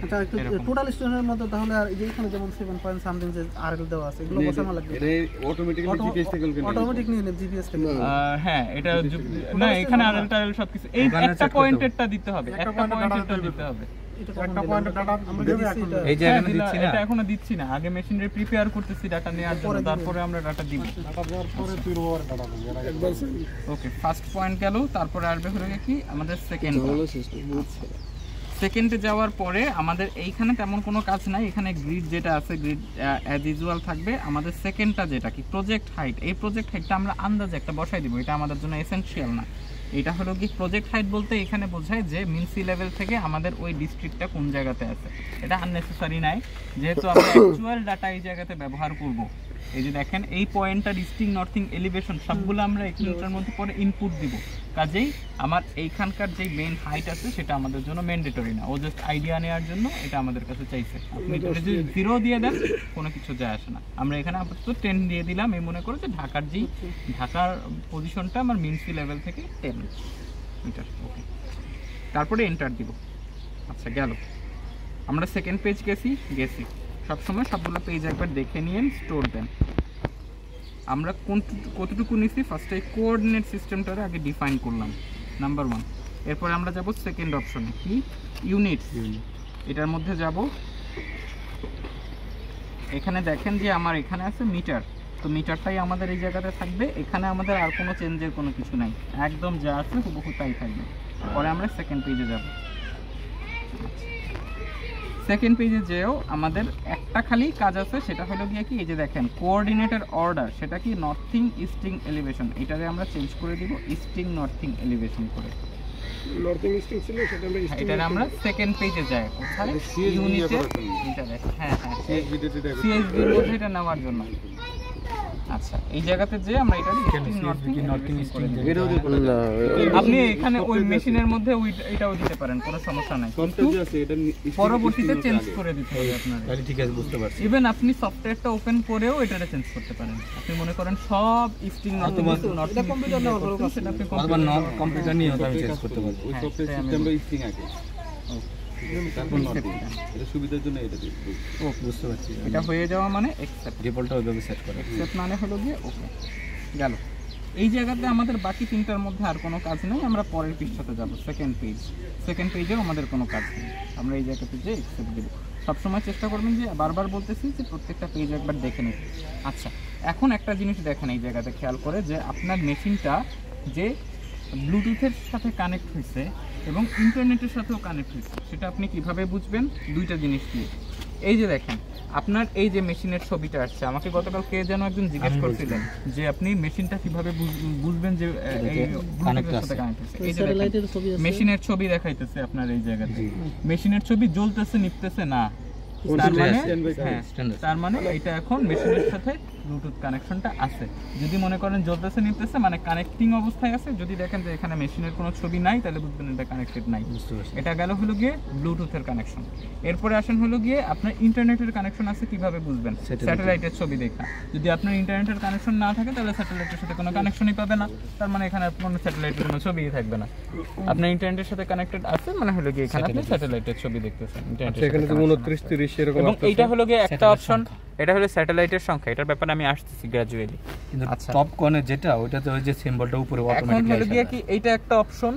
S5: আচ্ছা একটু টোটাল স্টুডেন্টের মধ্যে তাহলে আর এই যে এখানে যেমন 7 পয়েন্ট সামথিং যে আরএল দেওয়া আছে এগুলো বসানো লাগবে,
S3: এটা অটোমেটিক্যালি জিপিএস থেকে
S5: অটোমেটিক নিয়ে নেব জিপিএস থেকে।
S2: হ্যাঁ এটা না এখানে আরএল টারএল সবকিছু এই একটা পয়েন্টেরটা দিতে হবে, একটা পয়েন্টেরটা দিতে হবে।
S5: একটা পয়েন্ট ডাটা আমরা দিছি এটা
S1: এই যে এখানে দিচ্ছি না,
S2: এটা এখনো দিচ্ছি না, আগে মেশিনারি প্রিপেয়ার করতেছি ডাটা নেওয়ার জন্য, তারপরে আমরা ডাটা দিব।
S3: ডাটা দেওয়ার পরে তুই ওভার ডাটা দেবি একবার।
S2: ওকে ফার্স্ট পয়েন্ট গেল, তারপরে আসবে হলো কি আমাদের সেকেন্ড। সেকেন্ডে যাওয়ার পরে আমাদের এইখানে তেমন কোনো কাজ নাই, এখানে গ্রিড যেটা আছে গ্রিড অ্যাজ ইউজুয়াল থাকবে। আমাদের সেকেন্ডটা যেটা কি প্রজেক্ট হাইট, এই প্রজেক্ট হাইটটা আমরা আন্দাজে একটা বসাই দিব, এটা আমাদের জন্য এসেনশিয়াল না। এটা হলো কি প্রজেক্ট হাইট বলতে এখানে বোঝায় যে মিন সি লেভেল থেকে আমাদের ওই ডিস্ট্রিক্টটা কোন জায়গাতে আছে, এটা আননেসেসারি নাই, যেহেতু আমরা অ্যাকচুয়াল ডাটা এই জায়গাতে ব্যবহার করব। এই যে দেখেন এই পয়েন্টটা ইস্টিং নর্থিং এলিভেশন সবগুলো আমরা এখানটার মধ্যে পরে ইনপুট দিব, কাজেই আমার এইখানকার যে মেইন হাইট আছে সেটা আমাদের জন্য ম্যান্ডেটরি না, ও জাস্ট আইডিয়া নেওয়ার জন্য এটা আমাদের কাছে চাইছে। আপনি যদি 0 দিয়ে দেন কোনো কিছু যায় আসে না, আমরা এখানে আপাতত 10 দিয়ে দিলাম, এই মনে করো যে ঢাকার পজিশনটা আমার মিন সি লেভেল থেকে 10 মিটার। ওকে তারপরে এন্টার দিব। আচ্ছা গেল, আমরা সেকেন্ড পেজ গেছি। সবসময় সবগুলো পেজ একবার দেখে নিয়ে স্টোর দেন। আমরা কতটুকু নিচ্ছি ফার্স্টে কোঅর্ডিনেট সিস্টেমটারে আগে ডিফাইন করলাম নাম্বার 1। এরপরে আমরা যাব সেকেন্ড অপশনে কি ইউনিটস, এটার মধ্যে যাব। এখানে দেখেন যে আমার এখানে আছে মিটার, তো মিটারটাই আমাদের এই জায়গাতে থাকবে, এখানে আমাদের আর কোনো চেঞ্জের কোনো কিছু নাই, একদম যা আছে হুবহু তাই থাকবে। পরে আমরা সেকেন্ড পেজে যাব। সেকেন্ড পেজে যেও আমাদের একটা খালি কাজ আছে, সেটা হলো গিয়ে কি এই যে দেখেন কোঅর্ডিনেটের অর্ডার, সেটা কি নর্থিং ইস্টিং এলিভেশন, এটারে আমরা চেঞ্জ করে দিব ইস্টিং নর্থিং এলিভেশন করে।
S3: নর্থিং ইস্টিং ছিল সেটা আমরা
S2: এটারে আমরা সেকেন্ড পেজে যাই কোথায় ইউনিটে, ইন্টারে হ্যাঁ সিএসভি এর মধ্যে এটা নেওয়ার জন্য। আচ্ছা এই জায়গাতে যে আমরা এটা ইস্টিং নর্থিং ইস্টিং আপনি এখানে ওই মেশিনের মধ্যে এটাও দিতে পারেন, কোনো সমস্যা নাই, কিন্তু পরবর্তীতে চেঞ্জ করে দিতে হবে আপনার।
S1: তাহলে ঠিক আছে, বুঝতে পারছি।
S2: ইভেন আপনি সফটওয়্যারটা ওপেন করেও এটারে চেঞ্জ করতে পারেন। আপনি মনে করেন সব ইস্টিং নর্থিং
S5: কম্পিউটার না ভালো কথা,
S2: সেটা আপনি
S1: আবার নন কম্পিউটার নিয়ে আমি চেঞ্জ করতে পারবো।
S3: ওই সফটওয়্যার সিস্টেমটা ইস্টিং আগে তারপর নর্থিং, এটা সুবিধার জন্য এটা দিই।
S1: বুঝতে পারছি।
S2: এটা হয়ে যাওয়া মানে অ্যাকসেপ্ট,
S1: ডিফল্টটা ওইভাবে সেট করে।
S2: অ্যাকসেপ্ট মানে হলো গিয়ে ওকে গেল। এই জায়গাতে আমাদের বাকি তিনটার মধ্যে আর কোনো কাজ নেই, আমরা পরের পৃষ্ঠাতে যাব সেকেন্ড পেজ। সেকেন্ড পেজেও আমাদের কোনো কাজ নেই, আমরা এই জায়গাতে যে অ্যাকসেপ্ট দেব। সবসময় চেষ্টা করবেন যে বারবার বলতেছি যে প্রত্যেকটা পেজ একবার দেখে নিতে। আচ্ছা এখন একটা জিনিস দেখেন এই জায়গাতে খেয়াল করে যে আপনার মেশিনটা যে ব্লুটুথের সাথে কানেক্ট হয়েছে এবং ইন্টারনেটের সাথেও কানেক্ট হয়েছে, সেটা আপনি কিভাবে বুঝবেন? দুইটা জিনিস দিয়ে। এই যে দেখেন আপনার এই যে মেশিনের ছবিটা আসছে, আমাকে গতকাল কে যেন একজন জিজ্ঞেস করছিলেন যে আপনি মেশিনটা কিভাবে বুঝবেন যে এই ব্লুটুথের সাথে কানেক্ট হয়েছে। এই যে
S5: স্যাটেলাইটের ছবি আছে,
S2: মেশিনের ছবি দেখাইতেছে আপনার এই জায়গাতে, মেশিনের ছবি জ্বলতেছে নিপতেছে না, তার মানে এটা এখন মেশিনের সাথে ব্লুটুথ কানেকশনটা আছে। যদি মনে করেন জ্বলতেছে নিতেছে মানে কানেক্টিং অবস্থায় আছে, যদি দেখেন যে এখানে মেশিনের কোনো ছবি নাই তাহলে বুঝবেন এটা কানেক্টেড নাই। এটা গেল হলো গিয়ে ব্লুটুথের কানেকশন। এরপরে আসেন হলো গিয়ে আপনার ইন্টারনেটের কানেকশন আছে, কিভাবে বুঝবেন? স্যাটেলাইটের ছবি দেখা। যদি আপনার ইন্টারনেটের কানেকশন না থাকে তাহলে স্যাটেলাইটের সাথে কোনো কানেকশনই পাবে না, তার মানে এখানে কোনো স্যাটেলাইটের কোনো ছবিই থাকবে না। আপনার ইন্টারনেটের সাথে কানেক্টেড আছে মানে হলো গিয়ে এখানে আপনি স্যাটেলাইটের ছবি দেখতেছেন।
S3: এখানে তো 29 30 এরকম,
S2: এবং এইটা হলো গিয়ে একটা অপশন, এটা হলো স্যাটেলাইটের সংখ্যা, এটার ব্যাপারে আমি আসতেছি গ্র্যাজুয়ালি।
S1: আচ্ছা টপ কোণে যেটা ওইটাতে ওই যে সিম্বলটা উপরে
S2: এখন হলো গিয়ে কি এইটা একটা অপশন।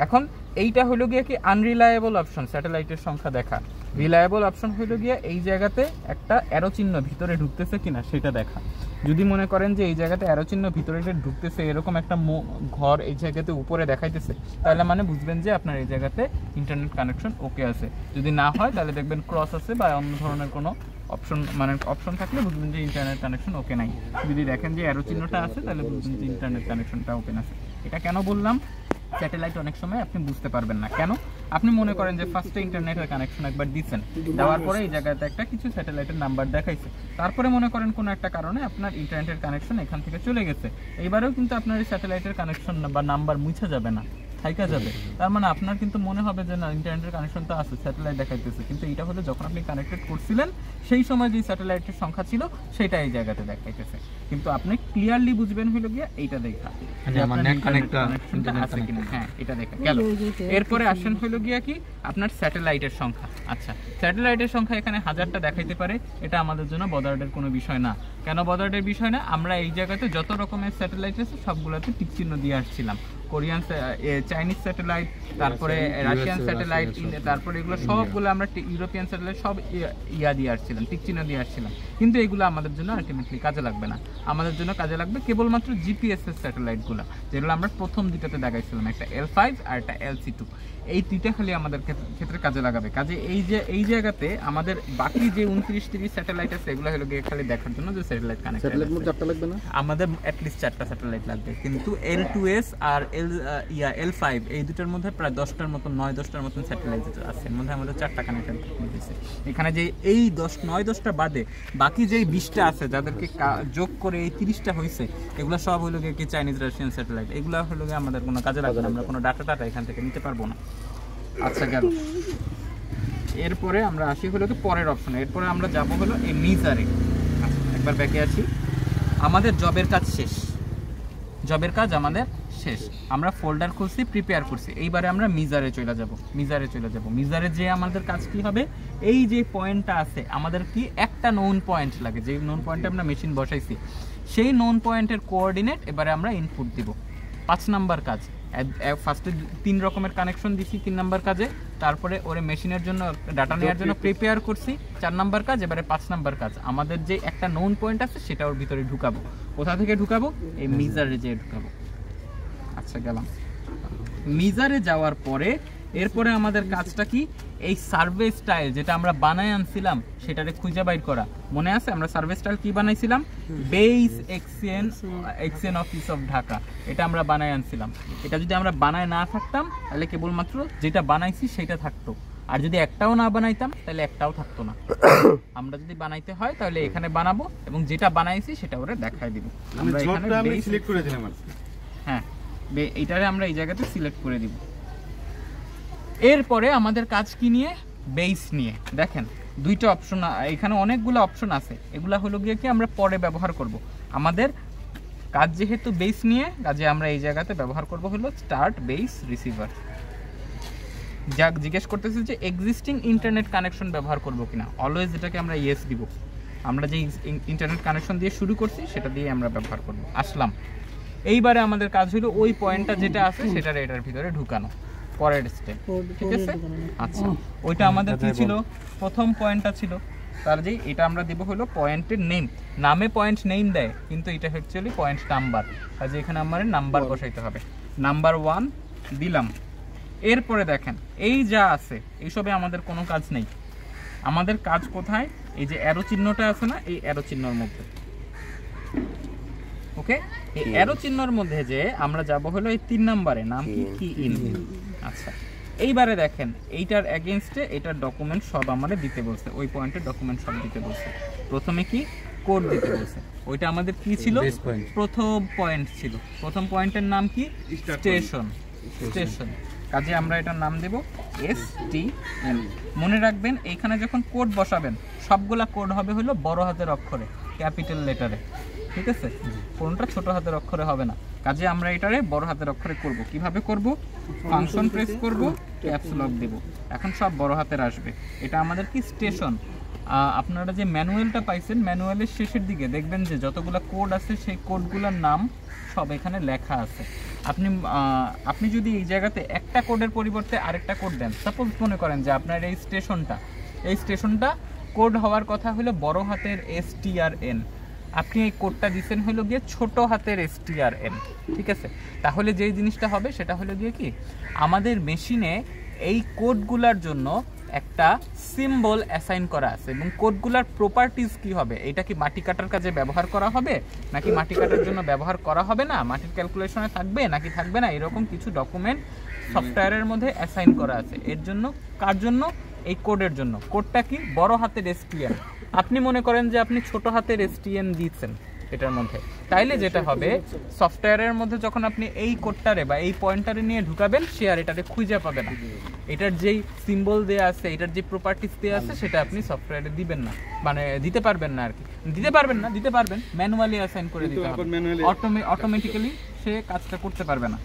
S2: এখন এইটা হলো গিয়ে কি আনরিলায়েবল অপশন, স্যাটেলাইটের সংখ্যা দেখা। রিলায়েবল অপশন হলো গিয়ে এই জায়গাতে একটা অ্যারো চিহ্ন ভিতরে ঢুকতেছে কিনা সেটা দেখা। যদি মনে করেন যে এই জায়গাতে অ্যারো চিহ্ন ভিতরে ঢুকতেছে, এরকম একটা ঘর এই জায়গাতে উপরে দেখাইতেছে, তাহলে মানে বুঝবেন যে আপনার এই জায়গাতে ইন্টারনেট কানেকশন ওকে আছে। যদি না হয় তাহলে দেখবেন ক্রস আছে বা অন্য ধরনের কোনো অপশন, মানে অপশন থাকলে বুঝবেন যে ইন্টারনেট কানেকশন ওকে নাই। যদি দেখেন যে অ্যারো চিহ্নটা আছে তাহলে বুঝবেন যে ইন্টারনেট কানেকশনটা ওপেন আছে। এটা কেন বললাম? স্যাটেলাইট অনেক সময় আপনি বুঝতে পারবেন না। কেন? আপনি মনে করেন যে ফার্স্টে ইন্টারনেটের কানেকশন একবার দিচ্ছেন, দেওয়ার পরে এই জায়গাতে একটা কিছু স্যাটেলাইটের নাম্বার দেখাইছে, তারপরে মনে করেন কোনো একটা কারণে আপনার ইন্টারনেটের কানেকশন এখান থেকে চলে গেছে, এইবারেও কিন্তু আপনার এই স্যাটেলাইটের কানেকশন বা নাম্বার মুছা যাবে না, থাইকা যাবে। তার মানে আপনার কিন্তু মনে হবে যে না, ইন্টারনেটের কানেকশন তো আছে, স্যাটেলাইট দেখাইতেছে, কিন্তু এটা হলো যখন আপনি কানেক্টেড করছিলেন সেই সময় যে স্যাটেলাইটের সংখ্যা ছিল সেটা এই জায়গাতে দেখাইতেছে। কিন্তু আপনি ক্লিয়ারলি বুঝবেন হলো গিয়া এইটা দেখা যে
S1: আমার নেট কানেক্টটা
S2: আছে কিনা। হ্যাঁ, এটা দেখা গেল। এরপরে আসেন হলো গিয়া কি আপনার স্যাটেলাইটের সংখ্যা। আচ্ছা, স্যাটেলাইটের সংখ্যা এখানে 1000টা দেখাইতে পারে, এটা আমাদের জন্য বদার্ডের কোনো বিষয় না। কেন বদার্ডের বিষয় না? আমরা এই জায়গাতে যত রকমের স্যাটেলাইট আছে সবগুলোতে টিক চিহ্ন দিয়ে আসছিলাম। কোরিয়ান, চাইনিজ স্যাটেলাইট, তারপরে রাশিয়ান স্যাটেলাইট, তারপরে এগুলো সবগুলো আমরা ইউরোপিয়ান স্যাটেলাইট সব ইয়া দিয়ে আসছিলাম, টিক চিহ্ন দিয়ে আসছিলাম। কিন্তু এগুলো আমাদের জন্য আলটিমেটলি কাজে লাগবে না। আমাদের জন্য কাজে লাগবে কেবলমাত্র জিপিএস এর স্যাটেলাইটগুলো, যেগুলো আমরা প্রথম দুটাতে দেখাইছিলাম, একটা L5 আর একটা LC2। এই দুইটা খালি আমাদের ক্ষেত্রে কাজে লাগাবে। কাজে এই জায়গাতে আমাদের বাকি যে 29-30 স্যাটেলাইট আছে এগুলো হলো গিয়ে খালি দেখার জন্য যে স্যাটেলাইট কানেক্ট।
S3: স্যাটেলাইট মোট 4টা লাগবে না?
S2: আমাদের অ্যাটলিস্ট 4টা স্যাটেলাইট লাগবে, কিন্তু L2S আর L5 এই দুটার মধ্যে প্রায় 10টার মতন 9-10টার মতন স্যাটেলাইট আছে, এর মধ্যে আমাদের 4টা কানেক্টেড হয়েছে। এখানে যে এই 9-10টা বাদে বাকি যেই 20টা আছে যাদেরকে যোগ করে এই 30টা হয়েছে, এগুলো সব হলো গিয়ে কি চাইনিজ রাশিয়ান স্যাটেলাইট। এগুলো হলো গিয়ে আমাদের কোনো কাজে লাগবে না, আমরা কোনো ডাটা এখান থেকে নিতে পারবো না। আচ্ছা, গেল। এরপরে আমরা আসি হলো কি পরের অপশনে। এরপরে আমরা যাব হলো এই মিজারে। একবার ব্যাকে আছি, আমাদের জবের কাজ শেষ, জবের কাজ আমাদের শেষ। আমরা ফোল্ডার খুলছি, প্রিপেয়ার করছি, এইবারে আমরা মিজারে চলে যাব। মিজারে যে আমাদের কাজ কি হবে, এই যে পয়েন্টটা আছে আমাদের কি একটা নোন পয়েন্ট লাগে, যে নোন পয়েন্টে আমরা মেশিন বসাইছি, সেই নোন পয়েন্টের কোঅর্ডিনেট এবারে আমরা ইনপুট দিব। 5 নাম্বার কাজ। ফার্স্টে 3 রকমের কানেকশন দিছি 3 নাম্বার কাজে, তারপরে ওরে মেশিনের জন্য ডাটা নেওয়ার জন্য প্রিপেয়ার করছি 4 নাম্বার কাজ, এবারে 5 নাম্বার কাজ। আমাদের যে একটা নোন পয়েন্ট আছে সেটা ওর ভিতরে ঢুকাবো। কোথা থেকে ঢুকাবো? এই মিজারে যেয়ে ঢুকাবো। আচ্ছা, গেলাম। মিজারে যাওয়ার পরে এরপরে আমাদের কাজটা কি, এই সার্ভে স্টাইল যেটা আমরা বানায় আনছিলাম সেটারে খুঁজে বাইর করা। মনে আছে আমরা সার্ভে স্টাইল কি বানাইছিলাম? Base exchange office of Dhaka, এটা আমরা বানায় আনছিলাম। এটা যদি আমরা বানায় না থাকতাম তাহলে কেবলমাত্র যেটা বানাইছি সেটা থাকতো, আর যদি একটাও না বানাইতাম তাহলে একটাও থাকতো না। আমরা যদি বানাইতে হয় তাহলে এখানে বানাবো এবং যেটা বানাইছি সেটা ওরে দেখায় দিব। আমরা এখানে সিলেক্ট করে দিলাম। হ্যাঁ, এইটারে আমরা এই জায়গাতে সিলেক্ট করে দিব। এরপরে আমাদের কাজ কি নিয়ে? বেস নিয়ে। দেখেন 2টা অপশন, এখানে অনেকগুলো অপশন আছে, এগুলা হলো গিয়ে কি আমরা পরে ব্যবহার করব। আমাদের কাজ যেহেতু বেস নিয়ে, কাজে আমরা এই জায়গাতে ব্যবহার করব হলো স্টার্ট বেস রিসিভার। যা জিজ্ঞেস করতেছে যে এক্সিস্টিং ইন্টারনেট কানেকশন ব্যবহার করব কিনা, অলওয়েজ এটাকে আমরা ইয়েস দিব। আমরা যে ইন্টারনেট কানেকশন দিয়ে শুরু করছি সেটা দিয়ে আমরা ব্যবহার করব। আসলাম, এইবারে আমাদের কাজ হলো ওই পয়েন্টটা যেটা আছে সেটার এটার ভিতরে ঢুকানো। পরের স্টেপ, ঠিক আছে? আচ্ছা, ওইটা আমাদের কি ছিল? প্রথম পয়েন্টটা ছিল, তার যে এটা আমরা দেব হলো পয়েন্টের নেম। নামে পয়েন্ট নেম দেয়, কিন্তু এটা অ্যাকচুয়ালি পয়েন্ট নাম্বার, কাজে এখানে আমাদের নাম্বার বসাইতে হবে। নাম্বার 1 দিলাম। এরপরে দেখেন এই যা আছে এইসবে আমাদের কোনো কাজ নেই। আমাদের কাজ কোথায়? এই যে অ্যারো চিহ্নটা আছে না, এই অ্যারো চিহ্নের মধ্যে। ওকে, এই অ্যারো চিহ্নের মধ্যে যে আমরা যাব হলো এই 3 নম্বরে, নাম কি ইন। আচ্ছা, এইবারে দেখেন এইটার এগেইনস্টে এটার ডকুমেন্ট সব আমাদের দিতে বলছে, ওই পয়েন্টের ডকুমেন্ট সব দিতে বলছে। প্রথমে কি কোড দিতে বলছে, ওইটা আমাদের কি ছিল? প্রথম পয়েন্ট ছিল। প্রথম পয়েন্টের নাম কি? স্টেশন। কাজে আমরা এটার নাম দেব STM। মনে রাখবেন এইখানে যখন কোড বসাবেন সবগুলা কোড হবে হলো বড় হাতের অক্ষরে, ক্যাপিটাল লেটারে, ঠিক আছে? কোনটা ছোট হাতের অক্ষরে হবে না। কাজে আমরা এটারে বড় হাতের অক্ষরে করব। কিভাবে করব? ফাংশন প্রেস করব, ক্যাপস লক দেব, এখন সব বড় হাতের আসবে। এটা আমাদের কি? স্টেশন। আপনারা যে ম্যানুয়ালটা পাইছেন, ম্যানুয়ালের শেষের দিকে দেখবেন যে যতগুলো কোড আছে সেই কোডগুলোর নাম সব এখানে লেখা আছে। আপনি যদি এই জায়গাতে একটা কোডের পরিবর্তে আরেকটা কোড দেন, সাপোজ মনে করেন যে আপনার এই স্টেশনটা কোড হওয়ার কথা হলো বড় হাতের STRN, আপনি এই কোডটা দিচ্ছেন হলো গিয়ে ছোট হাতের STRN, ঠিক আছে? তাহলে যেই জিনিসটা হবে সেটা হলো গিয়ে কি, আমাদের মেশিনে এই কোডগুলোর জন্য একটা সিম্বল অ্যাসাইন করা আছে এবং কোডগুলোর প্রপার্টিজ কি হবে, এটা কি মাটি কাটার কাজে ব্যবহার করা হবে নাকি মাটি কাটার জন্য ব্যবহার করা হবে না, মাটির ক্যালকুলেশনে থাকবে নাকি থাকবে না, এরকম কিছু ডকুমেন্ট সফটওয়্যারের মধ্যে অ্যাসাইন করা আছে। এর জন্য কার জন্য? এই কোডের জন্য। কোডটা কি? বড় হাতের STM। আপনি মনে করেন যে আপনি ছোট হাতের STM দিচ্ছেন এটার মধ্যে, তাইলে যেটা হবে সফটওয়্যারের মধ্যে যখন আপনি এই কোডটারে বা এই পয়েন্টারে নিয়ে ঢুকাবেন, সে আর এটারে খুঁজে পাবে না। এটার যেই সিম্বল দেয়া আছে, এটার যে প্রপার্টিস দেয়া আছে, সেটা আপনি সফটওয়্যারে দিবেন না, মানে দিতে পারবেন না আর কি। দিতে পারবেন, ম্যানুয়ালি অ্যাসাইন করে দিতে হবে, অটোমেটিক্যালি সে কাজটা করতে পারবে না।